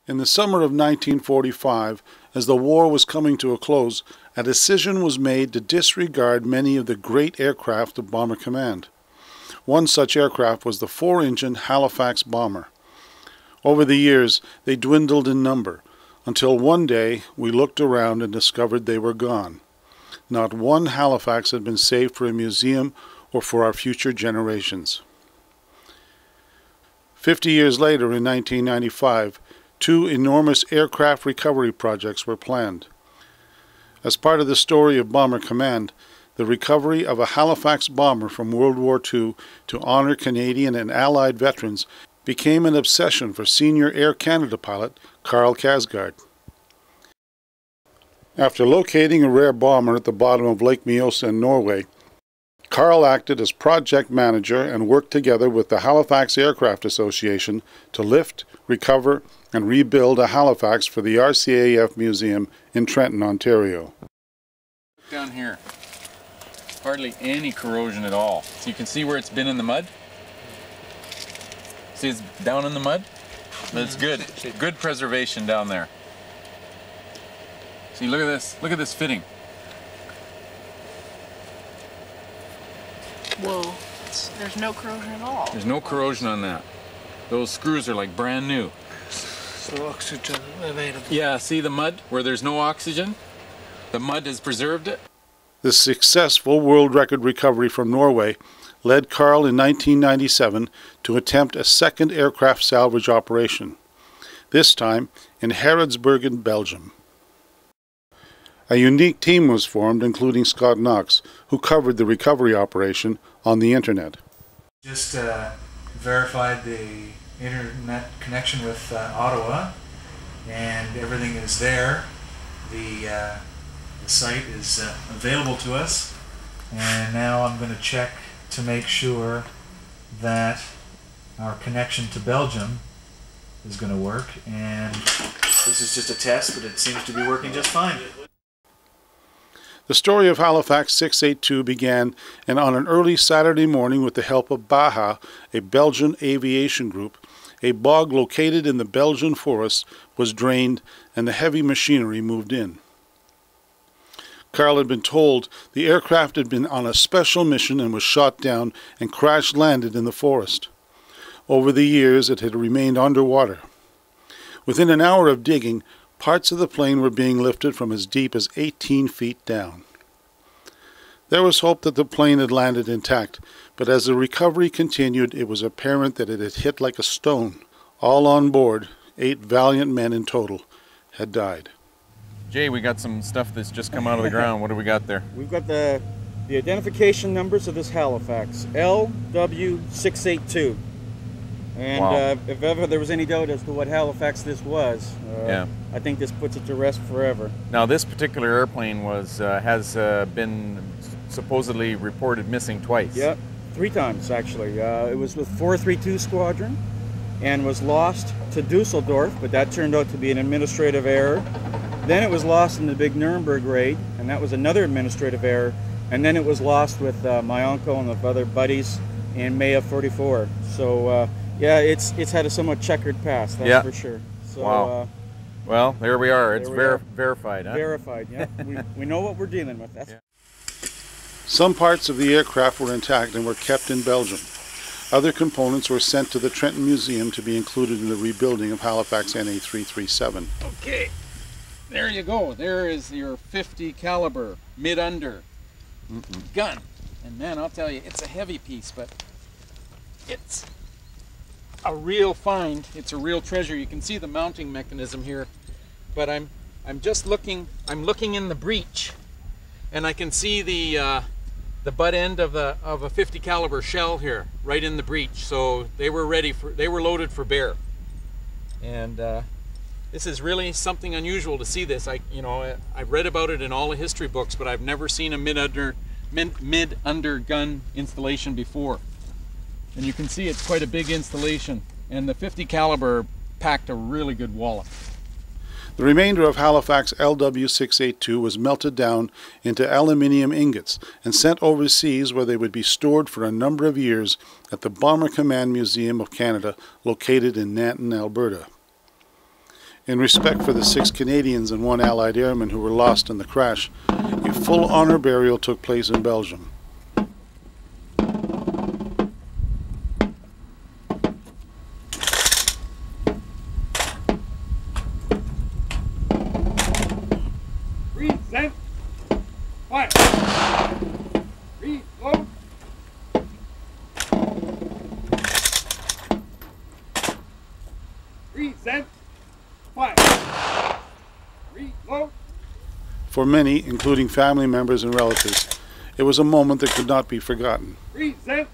In the summer of 1945, as the war was coming to a close, a decision was made to disregard many of the great aircraft of Bomber Command. One such aircraft was the 4-engine Halifax bomber. Over the years, they dwindled in number, until one day we looked around and discovered they were gone. Not one Halifax had been saved for a museum or for our future generations. 50 years later, in 1995, 2 enormous aircraft recovery projects were planned. As part of the story of Bomber Command, the recovery of a Halifax bomber from World War II to honor Canadian and Allied veterans became an obsession for senior Air Canada pilot Carl Kasgaard. After locating a rare bomber at the bottom of Lake Mjosa in Norway, Carl acted as project manager and worked together with the Halifax Aircraft Association to lift, recover, and rebuild a Halifax for the RCAF Museum in Trenton, Ontario. Down here, hardly any corrosion at all. So you can see where it's been in the mud. See, it's down in the mud? But it's good. Good preservation down there. See, look at this. Look at this fitting. Whoa, there's no corrosion at all. There's no corrosion on that. Those screws are like brand new. So oxygen available. Yeah, see the mud where there's no oxygen? The mud has preserved it. The successful world record recovery from Norway led Carl in 1997 to attempt a second aircraft salvage operation, this time in Harrodsburg, Belgium. A unique team was formed, including Scott Knox, who covered the recovery operation on the internet. Just verified the internet connection with Ottawa, and everything is there. The site is available to us, and now I'm going to check to make sure that our connection to Belgium is going to work, and this is just a test, but it seems to be working just fine. The story of Halifax 682 began on an early Saturday morning with the help of Baja, a Belgian aviation group. A bog located in the Belgian forest was drained and the heavy machinery moved in. Carl had been told the aircraft had been on a special mission and was shot down and crash-landed in the forest. Over the years, it had remained underwater. Within an hour of digging, parts of the plane were being lifted from as deep as 18 feet down. There was hope that the plane had landed intact, but as the recovery continued, it was apparent that it had hit like a stone. All on board, 8 valiant men in total, had died. Jay, we got some stuff that's just come out of the ground. What do we got there? We've got the identification numbers of this Halifax, LW682. And wow. If ever there was any doubt as to what Halifax this was, yeah. I think this puts it to rest forever. Now, this particular airplane has been supposedly reported missing twice. Yeah, 3 times actually. It was with 432 Squadron and was lost to Dusseldorf, but that turned out to be an administrative error. Then it was lost in the big Nuremberg raid, and that was another administrative error. And then it was lost with my uncle and the other buddies in May of '44. So yeah, it's had a somewhat checkered past, that's for sure. So, wow. Well, there we are. It's verified, huh? Verified, yeah. we know what we're dealing with. That's Some parts of the aircraft were intact and were kept in Belgium. Other components were sent to the Trenton Museum to be included in the rebuilding of Halifax NA337. Okay, there you go. There is your 50 caliber mid-under gun. And man, I'll tell you, it's a heavy piece, but it's a real find. It's a real treasure. You can see the mounting mechanism here, but I'm just looking. I'm looking in the breech, and I can see the butt end of a 50 caliber shell here, right in the breech. So they were loaded for bear, and this is really something unusual to see this. I've read about it in all the history books, but I've never seen a mid-under gun installation before. And you can see it's quite a big installation, and the 50 caliber packed a really good wallop. The remainder of Halifax LW682 was melted down into aluminium ingots and sent overseas, where they would be stored for a number of years at the Bomber Command Museum of Canada, located in Nanton, Alberta. In respect for the 6 Canadians and 1 Allied airman who were lost in the crash, a full honor burial took place in Belgium. Present. Fire. Reload. Present. Fire. Reload. For many, including family members and relatives, it was a moment that could not be forgotten. Present.